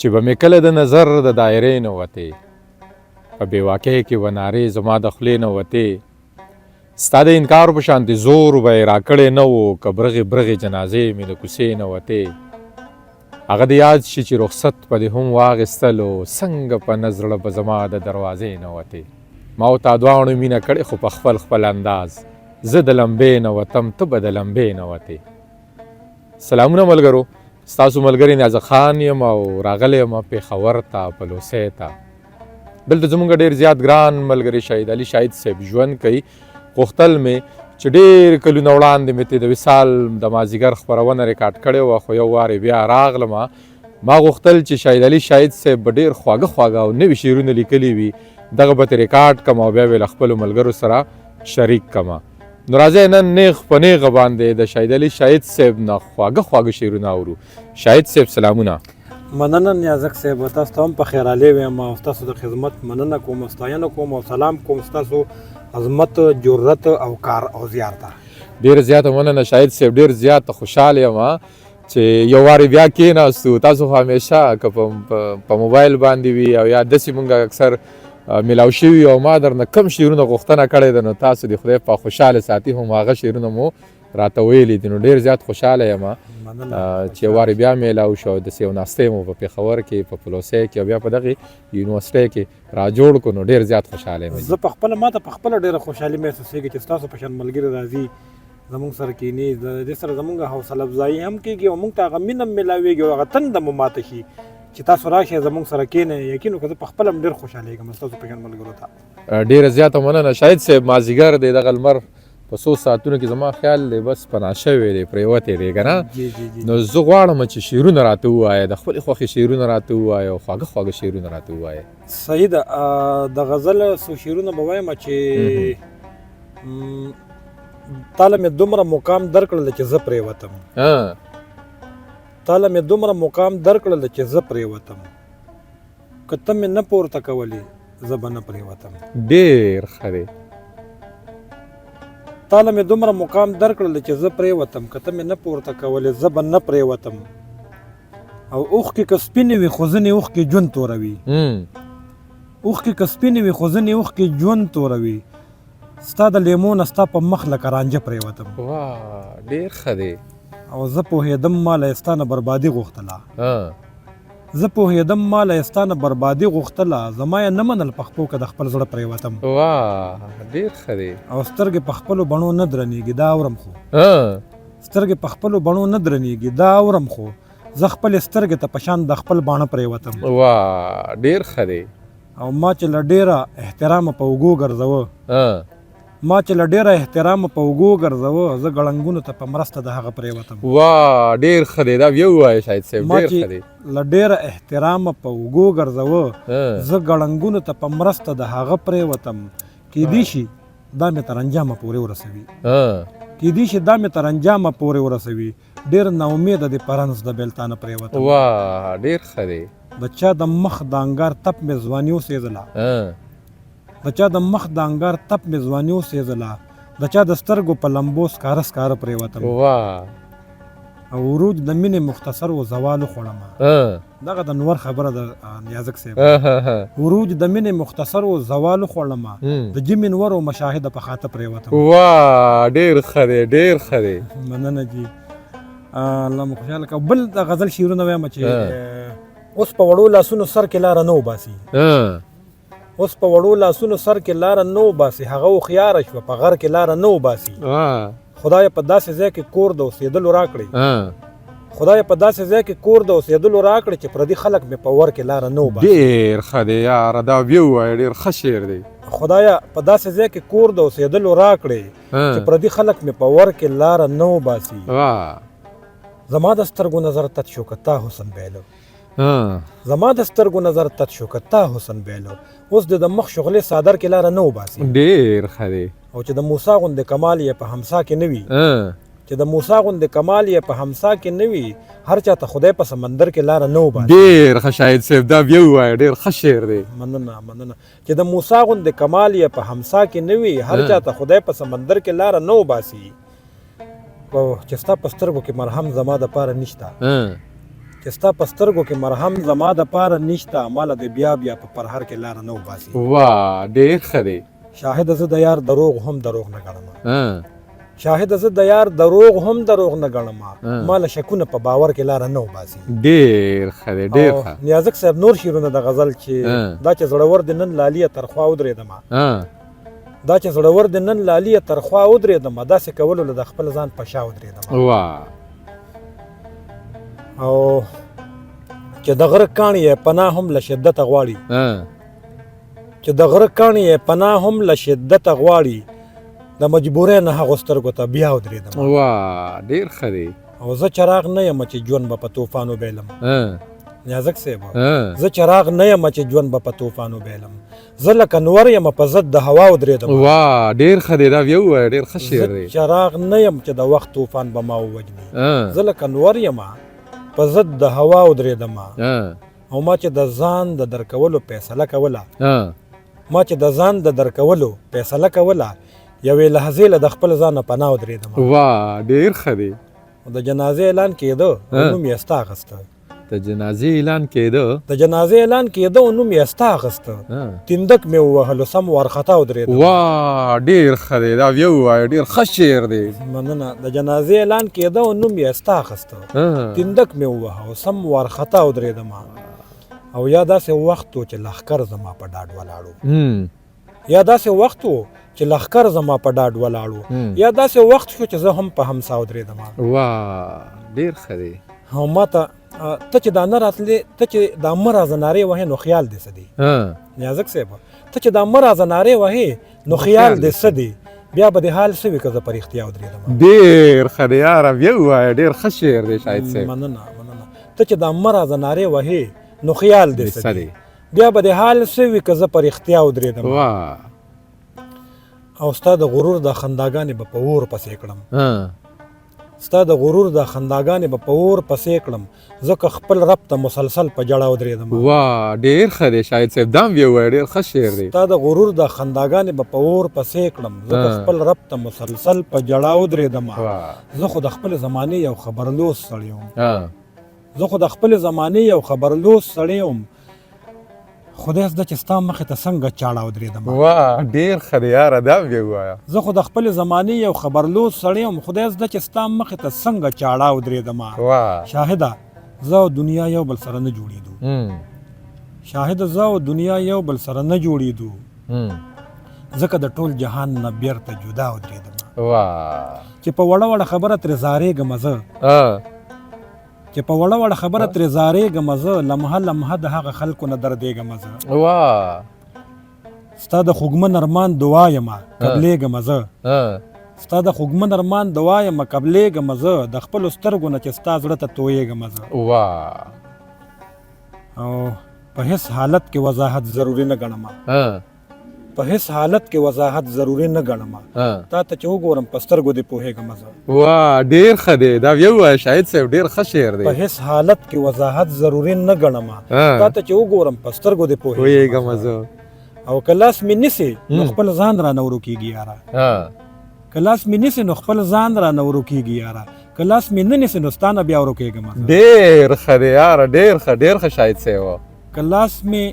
چې به مې کله د نظر د دایرې نه وتې په بېواکۍ کې به نارې زما د خولې نه وتې ستا د انکار په شانتې زور به یې راکړی نه و که برغې برغې جنازې مې د کوڅې نه وتې هغه دې یاد شي چې رخصت په دې هم واخیستلو څنګه په نه زړه به زما د دروازې نه وتې ما او تا دواړو مینه کړې خو په خپل خپل انداز زه د لمبې نه وتم ته به د لمبې نه وتې سلامونه ملګرو ستاسو ملګری نیازه خان یم او راغلی یم پېښور ته پلوسۍ ته دلته زموږ ډېر زیات ګران ملګری شهید علي شاهد صاحب ژوند کوي غوښتل مې چې ډېر کلونه وړاندې مې د وصال د مازدیګر خپرونه ریکارډ کړې وه خو یو وارې بیا راغلمه ما غوښتل چې شهید علي شاهد صاحب به ډېر خواږه خواږه او نوي شعرونه لیکلي وي دغه به ترې ریکارډ کړم او بیا به له خپلو ملګرو سره شریک کړم نو راځئ نن نیغ په نیغه باندې د شهید علي شاهد صاحب نه خواږه خواږه شعرونه اورو شاهد صاحب سلامونه مننه نیازک صاحب تاسو ته هم په خیرالی ویم او ستاسو د خدمت مننه کوم ستاینه کوم او سلام کوم ستاسو عظمت جرأت او کار او زیار ته ډېره زیاته مننه شاهد صاحب ډېر زیات خوشحاله یم چې یو وارې بیا کېناستو تاسو خو همیشه که په موبایل باندې وي او یا داسې مونږ اکثر میلاو شوي او ما درنه کم شعرونه غوښتنه کړې ده نو تاسو د خدای په خوشحاله ساتي هم هغه شعرونه مو راته ویلي دي نو ډېر زیات خوشحاله یم چې یو وارې بیا میلاو شو داسې یو ناستې مو په پېښور کې په پلوسۍ کې او بیا په دغې یونیورسټۍ کې راجوړ کړو نو ډېر زیات خوشحاله یم زه په خپله ما ته په خپله ډېره خوشحالي محسوسېږي چې ستاسو په شان ملګري راځي زموږ سره کښېني د دې سره زموږ حوصله افزایي هم کېږي او موږ ته هغه مینه هم میلاوېږي او هغه تنده مو ماته شي چې تاسو راشئ زموږ سره کښېنئ یقین وکړه زه په خپله هم ډېر خوشحالېږم ستاسو په شان ملګرو ته ډېره زیاته مننه شاهد صاحب مازدیګر دی دغه لمر په څو ساعتونو کې زما خیال دی بس پناه شوی دی پرېوتی دی که نه نو زه غواړم چې شعرونه راته ووایه د خپلې خوښې شعرونه راته ووایه او خواږه خواږه شعرونه راته ووایه صحیح ده د غزل څو شعرونه به وایم چې تاله مې دومره مقام درکړل چې زه پرېوتم تاله مې دومره مقام درکړل چې زه پرېوتم که ته مې نه پورته کولې زه به نه پرېوتم ډېر ښه دی تاله مې دومره مقام درکړل چې زه پرېوتم که ته مې نه پورته کولې زه به نه پرېوتم او اوښکې که سپینې وي خو ځینې اوښکې ژوند توروي اوښکې که سپینې وي خو ځینې اوښکې ژوند توروي ستا د لیمو نه ستا په مخ لکه رانجه پرېوتم ډېر ښه دی او زه پوهېدم ما له ستا نه بربادي غوښتله زه پوهېدم ما له ستا نه بربادي غوښتله زما یې نه منل پخپو که د خپل زړه پرېوتم ډېر ښه دی او سترګې په خپلو بڼو نه درنېږي دا اورم خو سترګې په خپلو بڼو نه درنېږي دا اورم خو زه خپلې سترګې ته په شان د خپل باڼه پرېوتم ډېر ښه دی او ما چې له ډېره احترامه په اوږو ګرځوه ما چې له ډېره احترامه په اوږو ګرځوه زه ګړنګونو ته په مرسته د هغه پرېوتم ډېر ښه دی دا بیا ووایه شاهد صاحب ما چې له ډېره احترامه په اوږو ګرځوه زه ګړنګونو ته په مرسته د هغه پرېوتم کیدای شي دا مې تر انجامه پورې ورسوي کیدای شي دا مې تر انجامه پورې ورسوي ډېر ناامیده د پرنس د بېلتانه پرېوتم ډېر ښه دی د چا د مخ د انګار تپ مې ځواني وسېزله د چا د مخ د انګار تپ مې ځواني وسېزله د چا د سترګو په لمبو سکاره سکاره پرېوتم او وروج د مینې مختصر و زوال وخوړمه دغه د نور خبره د نیازک صاحب وروج د مینې مختصر و زوال وخوړمه د جمې نور و مشاهده په خاطر پرېوتم ډېر ښه دی ډېر ښه دی مننه جي الله مو خوشحاله کړه بل د غزل شعرونه وایم چې اوس په وړو لاسونو سر کې لاره نه وباسي اوس په وړو لاسونو سر کې لاره نه وباسي هغه هوښیاره شوه په غر کې لاره نه وباسي خدای په داسې ځای کې کور د اوسېدلو راکړي خدای په داسې ځای کې کور د اوسېدلو راکړي چې پردي خلک مې په ور کې لاره نه وباسي ډېر ښه دی یاره دا بیا ووایه ډېر ښه شعر دی خدای په داسې ځای کې کور د اوسېدلو راکړي چې پردي خلک مې په ور کې لاره نه وباسي زما د سترګو نظر تت شو که تا حسن بیلو زما د سترګو نظر تت شو که تا حسن بیلو اوس د مخ شغلې صادر کې لاره نه وباسي ډېر ښه دی او چې د موسی غوندې کمال یې په همسا کې نه وي چې د موسی غوندې کمال یې په همسا کې نه وي هر چا ته خدای په سمندر کې لاره نه وباسي ډېر ښه شاهد صاحب دا بیا ووایه ډېر ښه شعر دی مننه چې د موسی غوندې کمال یې په همسا کې نه وي هر چا ته خدای په سمندر کې لاره نه وباسي چې ستا په سترګو کې مرهم زما دپاره نشته چې ستا په سترګو کې مرهم زما د پاره نشته، ماله د بیا بیا په پرهر کې لاره نه وباسي. واه ډېر ښه دی. شاهد زه د یار دروغ هم دروغ نه ګڼم. شاهد زه د یار دروغ هم دروغ نه ګڼم، ماله شکونه په باور کې لاره نه وباسي. ډېر ښه دی، ډېر ښه. نیازک صاحب نور شعرونه د غزل چې دا چې زړور د نن لالیه ترخوا ودرېدمه، دا چې زړور د نن لالیه ترخوا ودرېدمه، داسې کولو له د خپل ځان په شا ودرېدمه. واه او چې د غره کاڼي یې پناه هم له شدته غواړي، چې د غره کاڼي یې پناه هم له شدته غواړي، د مجبورۍ نه هغو سترګو ته بیا ودرېدمه. واه ډېر ښه دی. او زه چراغ نه یم چې ژوند به په طوفان وبیلم. نیازک صاحب زه چراغ نه یم چې ژوند به په طوفان وبیلم، زه لکه نور یم په ضد د هوا ودرېدم. واه ډېر ښه دی، دا بیا ووایه، ډېر ښه شعر دی. زه چراغ نه یم چې د وخت طوفان به ما ووجني، زه لکه نور یم په ضد د هوا ودرېدم. او ما چې د ځان د درکولو فیصله کوله، ما چې د ځان د درکولو فیصله کوله، یوې لحظې له د خپل ځانه پناه ودرېدم. واه ډېر ښه دی. د جنازې اعلان کېده او نوم یې ستا اخسته. د جنازې اعلان کېده، د جنازې اعلان کېده او نوم یې ستا اخسته، تندک مې ووهلو سم وارخطا ودرېدم. واه ډېر ښه دی، دا بیا ووایه، ډېر ښه شعر دی. مننه. د جنازې اعلان کېده او نوم یې ستا اخسته، تندک مې ووهه او سم وارخطا ودرېدم. او یا داسې وخت و چې لښکر زما په ډاډ ولاړو، یا داسې وخت و چې لښکر زما په ډاډ ولاړو، یا داسې وخت شو چې زه هم په همسا ودرېدم. واه ډېر ښه دی. او ما ته ته چې دا نه راتلې، ته چې دا مه راځه نارې وهې نو خیال دې څه دی. نیازک صاحب ته چې دا مه راځه نارې وهې نو خیال دې څه دی، بیا به دې حال څه وي که زه په رښتیا ودرېدم. ډېر ښه دی یاره، بیا ووایه، ډېر ښه شعر دی شاهد صاحب. مننه مننه. ته چې دا مه راځه نارې وهې نو خیال دې څه دی، بیا به دې حال څه وي که زه په رښتیا ودرېدم. او ستا د غرور د خنداګانې به په اور پسې کړم، ستا د غرور د خنداګانې به په اور پسې کړم، ځکه خپل رب ته مسلسل په ژړا ودرېدم. واه ډېر ښه دی شاهد صاحب، دا هم بیا ووایه، ډېر ښه شعر دی. ستا د غرور د خنداګانې به په اور پسې کړم، ځکه خپل رب ته مسلسل په ژړا ودرېدم. زه خو د خپل زمانې یو خبرلوس سړی وم، زه خو د خپل زمانې یو خبرلوس سړی وم، خدای زده چې ستا مخې ته څنګه چاړه ودرېدم. واه ډېر ښه دی یاره، دا هم بیا ووایه. زه خو د خپل زمانې یو خبرلوس سړی وم، خدای زده چې ستا مخې ته څنګه چاړه ودرېدم. شاهده زه او دنیا یو بل سره نه جوړېدو، شاهده زه او دنیا یو بل سره نه جوړېدو، ځکه د ټول جهان نه بیرته جدا ودرېدم. چې په وړه وړه خبره ترې زارېږم زه، چې په وړه وړه خبره ترې زارېږم زه، لمحه لمحه د هغه خلکو نه دردېږم زه. ستا د خوږمن ارمان دعا یمه قبلېږم زه، ستا د خوږمن ارمان دعا یمه قبلېږم زه، د خپلو سترګو نه چې ستا زړه ته تویېږم زه. او په هېڅ حالت کې وضاحت ضروري نه ګڼم، په هیڅ حالت کې وضاحت ضروري نه ګڼم، تا ته چې وګورم په سترګو دې پوهېږم زه. واه ډېر ښه دی، دا بیا ووایه شاهد صاحب، ډېر ښه شعر دی. په هیڅ حالت کې وضاحت ضروري نه ګڼم، تا ته چې وګورم په سترګو دې پوهېږم زه. او که لاس مې نیسې نو خپل ځان رانه ورو کېږي یاره، که لاس مې نیسې نو خپل ځان رانه ورو کېږي یاره، که لاس مې نه نیسې نو ستا نه بیا ورو کېږم. ډېر ښه دی یاره، ډېر ښه، ډېر ښه شاهد صاحب. که لاس مې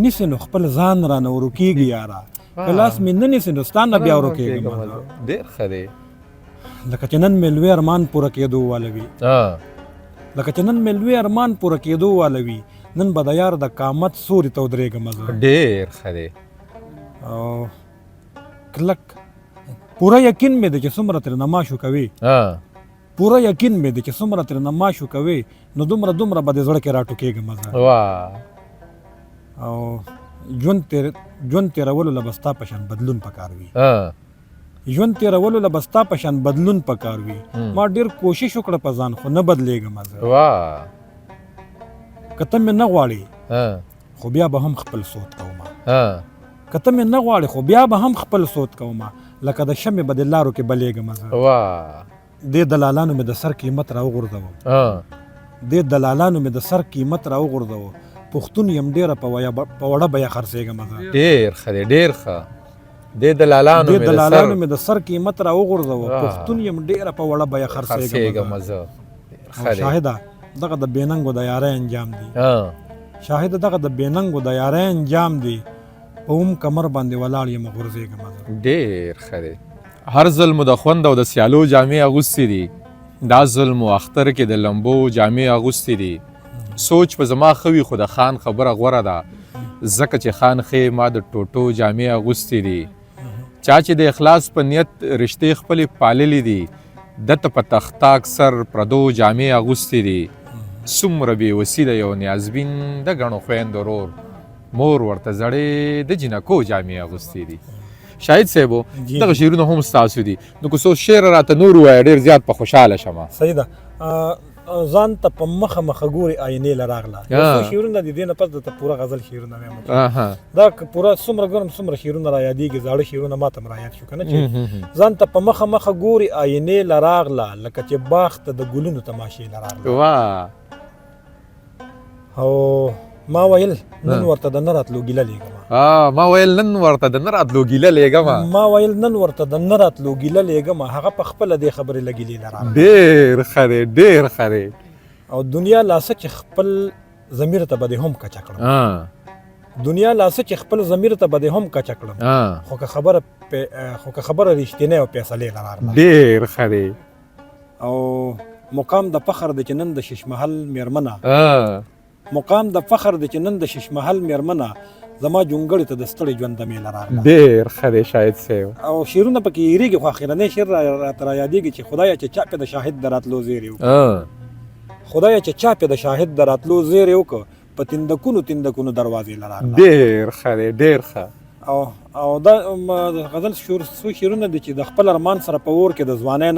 نیسې نو خپل ځان رانه ورو کېږي یاره، که لاس مې نه نیسې نو ستا نه بیا ورو کېږم. ډېر ښه دی. لکه چې نن مې لوی ارمان پوره کېدو واله وي، لکه چې نن مې لوی ارمان پوره کېدو واله وي، نن به د یار د قامت سوري ته ودرېږم زه. ډېر ښه دی. او کلک پوره یقین مې دی چې څومره ترې نماشو کوي، پوره یقین مې دی چې څومره ترې نماشو کوي، نو دومره دومره به دې زړه کې راټوکېږم زه. او ژوند تېرولو له به ستا په شان بدلون پکار وي، ژوند تېرولو له به ستا په شان بدلون پکار وي. ما ډېر کوشش وکړه په ځان خو نه بدلېږم زه. که ته مې نه غواړې خو بیا به هم خپل سود کوم، که ته مې نه غواړې خو بیا به هم خپل سود کوم، لکه د شمې به د لارو کې بلېږم زه. دې دلالانو مې د سر قیمت راوغورځوه، دې دلالانو مې د سر قیمت راوغورځوه، پښتون یم ډېره په وړه بیه خرڅېږم زه. ډېر ښه دی، ډېر ښه. دې دلالانو مې د سر قیمت راوغورځوه، پښتون یم ډېره په وړه بیه خرڅېږم زه. شاهده دغه د بېننګو د یارۍ انجام دی شاهد دغه د بېننګو د یارۍ انجام دی په اوم کمر باندې ولاړ یم غورځېږم ډېر ښه دی هر ظلم د خوند او د سیالو جامې اغوستې دي دا ظلم و اختر کې د لمبو جامې اغوستې دي سوچ په زما ښه وي خو د خان خبره غوره ده ځکه چې خان ښې ما د ټوټو جامې اغوستې دي چا چې د اخلاص په نیت رشتې خپلې پاللې دي دته په تختاک سر پردو جامې اغوستې دي څومره بېوسي د یو نیازبین د ګڼو خویندو ورور مور ورته زړې د جنکو جامې اغوستې دي شاهد صاحبو دغه شعرونه هم ستاسو دي نو که څو شعر راته نور ووایه ډېر زیات په خوشحاله شمه صحیح ده ځان ته په مخه مخه ګوري آینې له راغله یو څو شعرونه دي دې نه پس درته پوره غزل شعرونه وایم دا که پوره څومره ګورم څومره شعرونه را یادېږي زاړه شعرونه ما ته هم را یاد شو که نه چې ځان ته په مخه مخه ګوري آینې له راغله لکه چې باغ ته د ګلونو تماشې له راغله او ما ویل نن ورته د نه راتلو ګیله لېږم ما ویل نن ورته د نه راتلو ګیله لېږم هغه په خپله دې خبرې له ګیلې نه راغله ډېر ښه دی ډېر ښه دی او دنیا لاسه چې خپل ضمیر ته به دې هم کچه کړم خو که خبره رښتینی او فیصلې له راغله ډېر ښه دی او مقام د فخر دی چې نن د ششمحل مېرمنه زما جونګړې ته د ستړي ژوند دمې له راغله ډېر ښه دی شاهد صاحب او شعرونه پکې هېرېږي خو اخرنی شعر راته را یادېږي چې خدایه چې چا پې د شاهد د راتلو زیری وکړه په تندکونو دروازې له راغله ډېر ښه دی ډېر ښه او دا غزل څو شعرونه دي چې د خپل ارمان سره په اور کې د ځوانۍ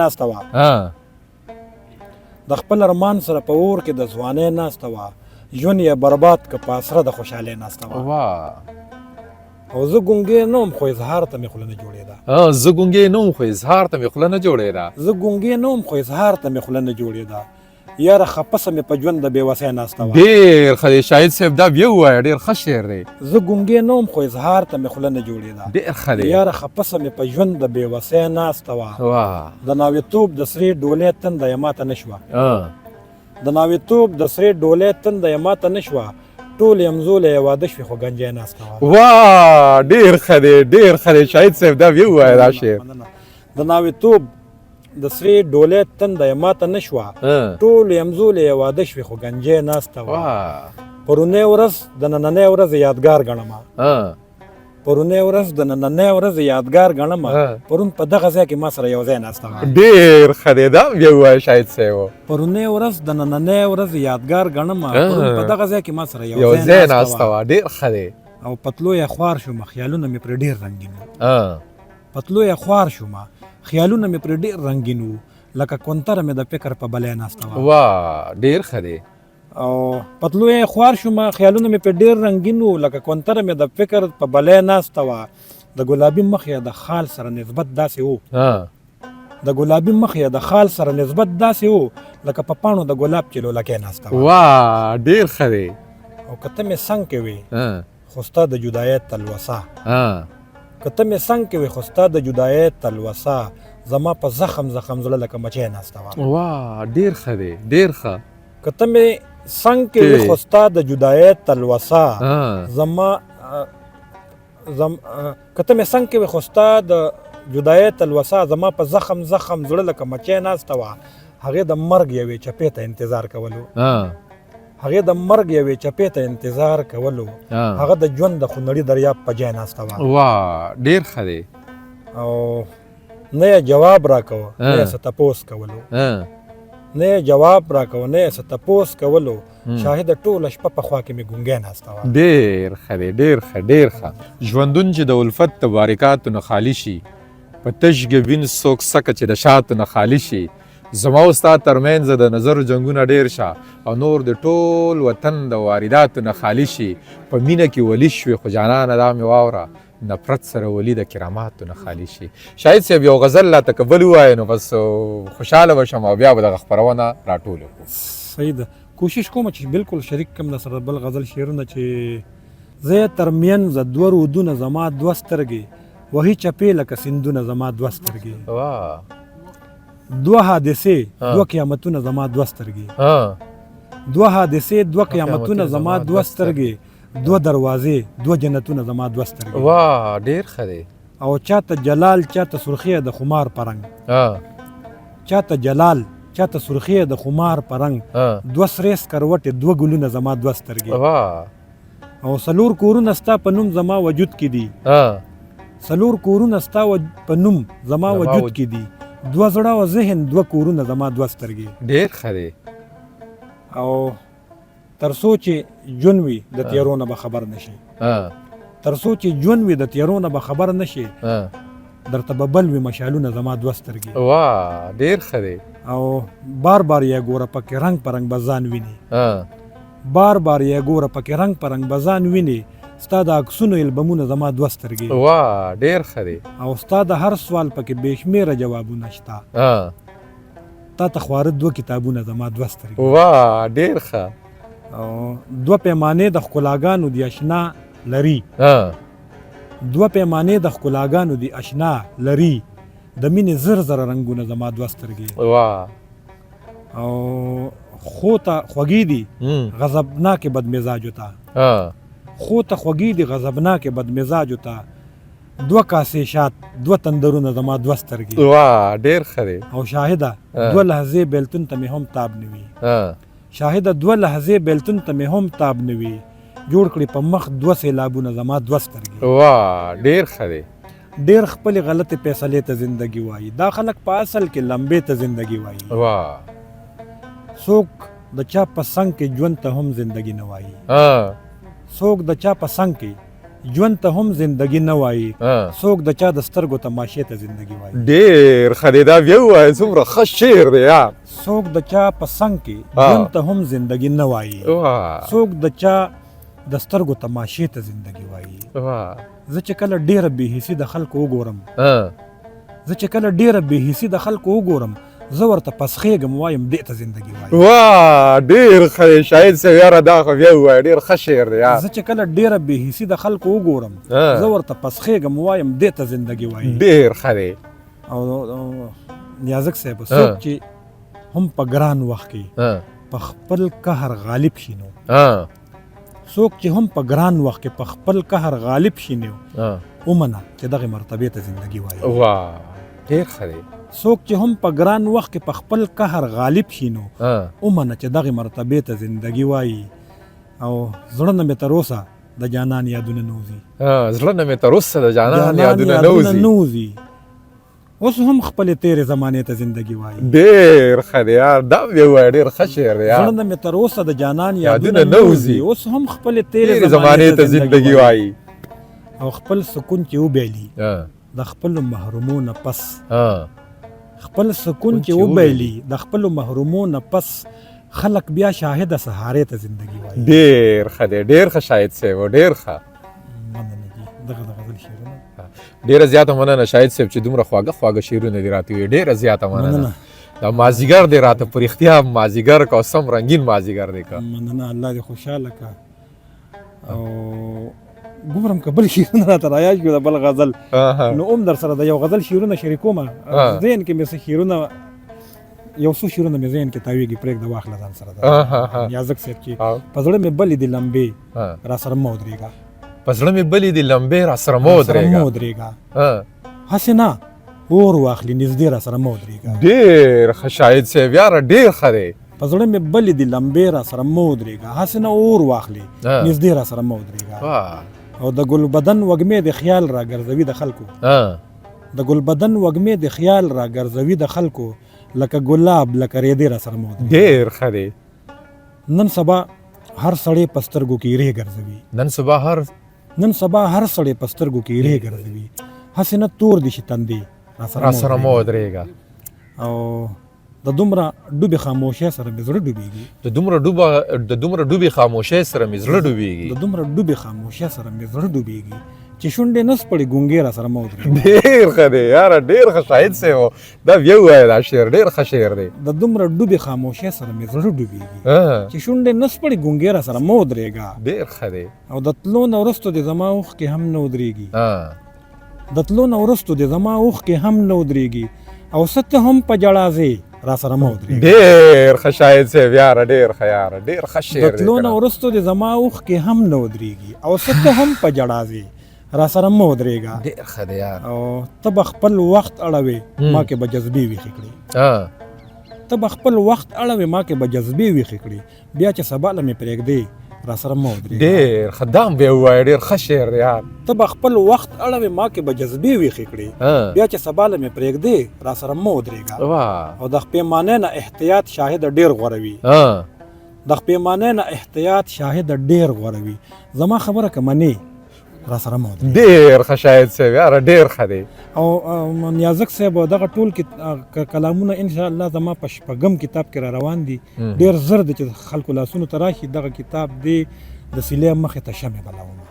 ناسته وه ژوند یې برباد که په اسره د خوشحالۍ ناسته وه او زه ګونګې نه وم خو اظهار ته مې خوله نه جوړېده یاره خپسه مې په ژوند د بېوسۍ ناسته وه ډېر ښه دی شاهد صاحب دا بیا ووایه ډېر ښه شعر دی زه ګونګې نه وم خو اظهار ته مې خوله نه جوړېده ډېر ښه دی یاره خپسه مې په ژوند د بېوسۍ ناسته وه د ناوېتوب د سرې ډولۍ تنده یې ماته نه شوه ټول یمزولی یې واده شوې خو ګنجی ناسته وه ډېر ښه دی شاهد صاحب دا بیا ووایه دا شعر د ناوېتوب د سرې ډولۍ تنده یې ماته نه شوه ټول یمزولی یې واده شوې خو ګنجی ناسته وه پرونۍ ورځ د نننۍ ورځ یادګار ګڼمه پرون په دغه ځای کې ما سره یو ځای ناسته وه ډېر ښه دی دا بیا ووایه شاهد صاحب پرونۍ ورځ د نننۍ ورځ یادګار ګڼمه پرون په دغه ځای کې ما سره یو ځای ناسته وه ډېر ښه دی او پتلو یې خوار شومه خیالونه مې پرې ډېر رنګین وو لکه کونتره مې د فکر په بلی ناسته وه ډېر ښه دی او پتلو یې خوار شومه خیالونه مې پرې ډېر رنګین وو لکه کونتره مې د فکر په بلی ناسته وه د ګلابي مخ یې د خال سره نسبت داسې وو لکه په پاڼو د ګلاب چې لولکۍ ناسته وه ډېر ښه دی او که ته مې څنګ کې وې خو ستا د جدایۍ تلوسه زما په زخم زړه لکه مچۍ ناسته وه ډېر ښه دی ډېر ښه که ته مې څنګ کې وې خو ستا د جدایۍ تلوسه زما په زخم زړه لکه مچۍ ناسته وه هغې د مرګ یوې چپې ته انتظار کولو هغه د ژوند د خونړي دریاب په جای ناسته وه ډېر ښه دی او نه یې جواب راکوه نه یې څه تپوس کولو شاهده ټوله شپه په خوا کې مې ګونګی ناسته وه ډېر ښه دی ډېر ښه ژوندون چې د الفت د باریکاتو نه خالي شي په تش ګبین څوک سکه چې د شاتو نه خالي شي زما او ستا ترمنځ د نظر جنګونه ډېر شه او نور د ټول وطن د وارداتو نه خالي شي په مینه کې ولی شوې خو جانانه دا مې واوره نفرت سره ولی د کراماتو نه خالي شي شاهد صاحب یو غزل راته که بل ووایه نو بس خوشحاله به شم او بیا به دغه خپرونه راټوله کړو صحیح ده کوشش کوم چې بالکل شریک کم د سره بل غزل شعرونه چې زه تر منځ دوه رودونه زما دوه سترګې وهي چپې لکه سیندونه زما دوه سترګې دوه حادثې دوه قیامتونه زما دوه سترګې دوه حادثې دوه قیامتونه زما دوه سترګې دوه دروازې دوه جنتونه زما دوه سترګې واه ډیر ښه دی او چاته جلال چاته سرخیه د خمار پرنګ چاته جلال چاته سرخیه د خمار پرنګ دوه سرې سکروټې دوه ګلونه زما دوه سترګې او څلور کورونه ستا په نوم زما وجود کې دي څلور کورونه ستا په نوم زما وجود کې دي دوه زړه او ذهن دوه کورونه زما دوه سترګې ډیر ښه دی او تر څو چې ژوند وي د تیارو نه به خبر نشي تر څو چې ژوند وي د تیارو نه به خبر نشي درته به بل وي مشالونه زما دوه سترګې واه ډیر ښه دی او بار بار یې ګوره پکې رنګ په رنګ به ځان ویني بار بار یې ګوره پکې رنګ په رنګ به ځان ویني ستا د عکسونو البمونه زما دوه سترګې واه ډیر ښه دی او ستا د هر سوال پکې بې شمېره جوابونه شته تا ته خواره دوه کتابونه زما دوه سترګې واه ډیر ښه او دوه پیمانې د ښکلاګانو دی اشنا لري دوه پیمانې د ښکلاګانو دی اشنا لري د مینې زر زر رنګونه زما دوه سترګې واه او خو ته خوږې دي غضبناکې بدمزاجو ته خو ته خوږې دي غضبناکې بدمزاجو ته دوه کاسې شات دوه تندرونه زما دوه سترګې واه ډیر ښه دی او شاهده دوه لحظې بیلتون ته مې هم تاب نه وي شاهده دوه لحظې بیلتون ته مې هم تاب نه وي جوړ کړي په مخ دوه سیلابونه زما دوه سترګې واه ډیر ښه دی ډیر خپلې غلطې فیصلې ته زندگی وایي دا خلک په اصل کې لمبې ته زندگی وایي واه څوک د چا په څنګ کې ژوند ته هم زندگی نه وایي څوک د چا په څنګ کې ژوند ته هم زندگی نه وایي څوک د چا د سترګو تماشې ته زندگی وایي ډیر ښه دی دا بیا ووایه څومره ښه شعر دی یار څوک د چا په څنګ کې ژوند ته هم زندگی نه وایي څوک د چا د سترګو تماشې ته زندگی وایي زه چې کله ډیره بې حسي د خلکو وګورم زه چې کله ډیره بې حسي د خلکو وګورم زه ورته پسخېږم وایم دې ته زندگی وایي واه ډیر ښه دی شاهد صاحب یاره دا خو بیا ووایه ډیر ښه شعر دی یار زه چې کله ډیره بې حسي د خلکو وګورم زه ورته پسخېږم وایم دې ته زندگی وایي ډیر ښه دی او نیازک صاحب څوک چې هم په ګران وخت کې په خپل قهر غالب شي نو څوک چې هم په ګران وخت کې په خپل قهر غالب شي نو ومنه چې دغه مرتبه ته زندگی وایي واه ډیر ښه دی څوک چې هم په ګران وخت کې په خپل قهر غالب شي نو ومنه چې دغه مرتبه ته زندگی وایي او زړه نه مې تر اوسه د جانان یادونه نه وځي زړه نه مې تر اوسه د جانان یادونه نه وځي اوس هم خپلې تیرې زمانې ته زندگی وایي ډیر ښه دی یار دا بیا ووایه ډیر ښه شعر دی یار زړه نه مې تر اوسه د جانان یادونه نه وځي اوس هم خپلې تیرې زمانې ته زندگی وایي او خپل سکون چې وبیلي د خپلو محرومو نه پس خپل سکون چې وبیلي د خپلو محرومو نه پس خلک بیا شاهده سهارې ته زندگی وایي ډیر ښه دی ډیر ښه شاهد صاحب ډیر ښه دغه د غزل شعرونه ډیره زیاته مننه شاهد صاحب چې دومره خواږه خواږه شعرونه دې راته ویې ډیره زیاته مننه دا مازدیګر دې راته په رښتیا مازدیګر که سم رنګین مازدیګر دی که مننه الله دې خوشحاله که او ګورم که بل شعرونه راته رایاد کړي د بل غزل نو هم در سره د یو غزل شعرونه شریکوم ذهن کې مې څه شعرونه یو څو شعرونه مې ذهن کې تاویږي پرېږده واخله ځان سره نیازک صاحب چې په زړه مې بلې دي لمبې را سره مه ودرېږه په زړه مې بلې دي لمبې را سره مه ودرېږه هسې نه اور واخلي نږدې را سره مه ودرېږه ډېر ښه شاهد صاحب یاره ډېر ښه دی په زړه مې بلې دي لمبې را سره مه ودرېږه هسې نه اور واخلي نږدې را سره مه ودرېږه او د ګل بدن وږمې د خیال را ګرځوي د خلکو د ګل بدن وږمې د خیال را ګرځوي د خلکو لکه ګلاب لکه ریدې را سره مه ودرېږه ډېر ښه دی نن سبا هر سړی په سترګو کې ری ګرځوي نن سبا هر سړی په سترګو کې ری ګرځوي هسې نه تور دي شي تندې را سره مه ودرېږه او د دومره ډوبې خاموشۍ سره مې زړه ډوبېږي د دومره ډوبې خاموشۍ سره مې زړه ډوبېږي د دومره ډوبې خاموشۍ سره مې زړه ډوبېږي چې شونډې نه سپړې ګونګې را سره مه ودرېږي ډېر ښه دی یاره ډېر ښه شاهد صاحب دا بیا ووایه دا شعر ډېر ښه شعر دی د دومره ډوبې خاموشۍ سره مې زړه ډوبېږي چې شونډې نه سپړې ګونګې را سره مه ودرېږه ډېر ښه دی او د تلو نه وروسته دې زما اوښکې هم نه ودرېږي د تلو نه وروسته دې زما اوښکې هم نه ودرېږي او څه ته هم په ژړا ځې را سره مه ودرېږه. ډېر ښه شاهد صاحب یاره، ډېر ښه یاره، ډېر ښه شعر د تلو نه وروستو د زما اوښکې هم نه ودرېږي او څه ته هم په ژړا ځې، را سره مه ودرېږه. ډېر ښه دی یار. او ته به خپل وخت اړوې، ما کې به جذبې ویښې کړي. ته به خپل وخت اړوې، ما کې به جذبې ویښې کړي. بیا چې سبا له مې پرېږدې، را سره مه ودرېږه. ډېر ښه، دام بیا ووایه، ډېر ښه شعر دی یار. ته به خپل وخت اړوې، ما کې به جذبې ویښې کړي. بیا چې سبا له مې پرېږدې، را سره مه ودرېږه. او د پیمانې نه احتیاط شاهد ډېر غوره وي. د پیمانې نه احتیاط شاهد ډېر غوره وي. زما خبره که منې، را سره مه ودرېږه. ډېر ښه شاهد صاحب یاره، ډېر ښه دی. او نیازک صاحب دغه ټول کلامونه انشاءالله زما په شپږم کتاب کې را روان دي. ډېر زر دی چې خلکو لاسونو ته راشي. دغه کتاب دی د سیلې مخې ته شمې بلومه.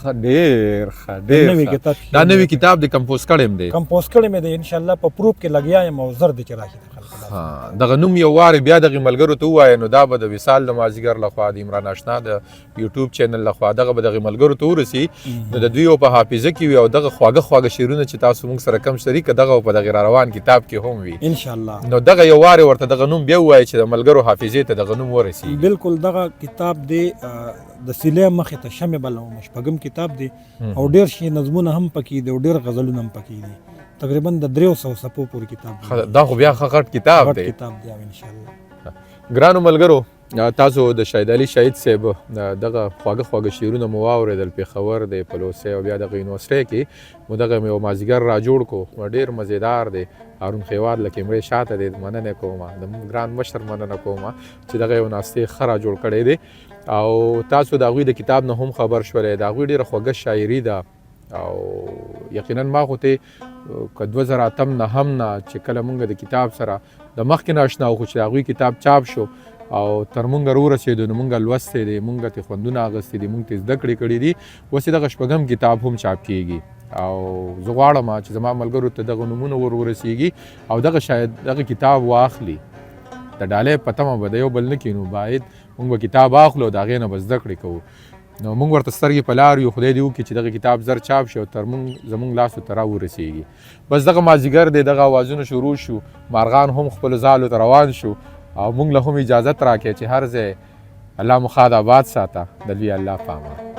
ډېر ښه، ډېر ښه. دا نوی کتاب دی، کمپوز کړی م دی؟ کمپوز کړی مې دی، انشاءالله په پروف کې لګیا یم او زر دی چې راشي د خلکو. دغه نوم یو وارې بیا دغې ملګرو ته ووایه، نو دا به د وصال د مازدیګر لخوا د عمران اشنا د یوټیوب چینل لخوا دغه به دغې ملګرو ته ورسي، نو د دوی په حافظه کې وي او دغه خواږه خواږه شعرونه چې تاسو موږ سره کم شریکه دغه په دغې را روان کتاب کې هم وي انشاءالله. نو دغه یو وارې ورته دغه نوم بیا ووایه چې د ملګرو حافظې ته دغه نوم ورسي. بالکل دغه کتاب دی د سیلې مخې ته شمې بلومه، شپږم کتاب دی او ډېر شي نظمونه هم پکې دي او ډېر غزلونه هم پکې دي. تقریبا د 300 صفحو پورې کتاب دی. دا خو بیا ښه غټ کتاب دی. انشاءالله. ګرانو ملګرو، تاسو د شهید علي شهید صاحب دغه خواږه خواږه شعرونه مو واورېدل. پېښور دی، پلوسی او بیا دغه یونیورسټۍ کې مو دغه یو مازدیګر را جوړ کو، ډېر مزېدار دی. هارون خیوات له کیمرې شاته دی، مننه کومه د ګران مشر مننه کومه چې دغه یو ناستې ښه را جوړ کړی دی او تاسو د هغوی د کتاب نه هم خبر شولئ. د هغوی ډېره خوږه شاعري ده او یقینا ما خو ته که 2008 نه هم نه چې کله مونږ د کتاب سره د مخکې نه اشنا وو، چې د هغوی کتاب چاپ شو او تر مونږ راورسېدو، نو مونږ لوستی دی، مونږ ته خوندونه اخیستي دي، مونږ ته زده کړې کړي دي. اوس یې دغه شپږم کتاب هم چاپ کیږي او زه غواړم چې زما ملګرو ته دغه نومونه ورسیږي او دغه شاید دغه کتاب واخلي. د ډالۍ په تمه به د یو بل نه کینو، باید مونږ به کتاب اخلو او د هغې نه به زده کړې کوو. نو مونږ ورته سترګې په لار یو، خدای دې وکړي چې دغه کتاب زر چاپ شي او تر زمونږ لاسو ته راورسېږي. بس دغه مازدیګر دی، دغه اوازونه شروع شو، مارغان هم خپلو ځالو ته روان شو او مونږ له هم اجازت راکړئ چې هر ځای الله مو ښاد آباد ساته. د لوی الله په امان.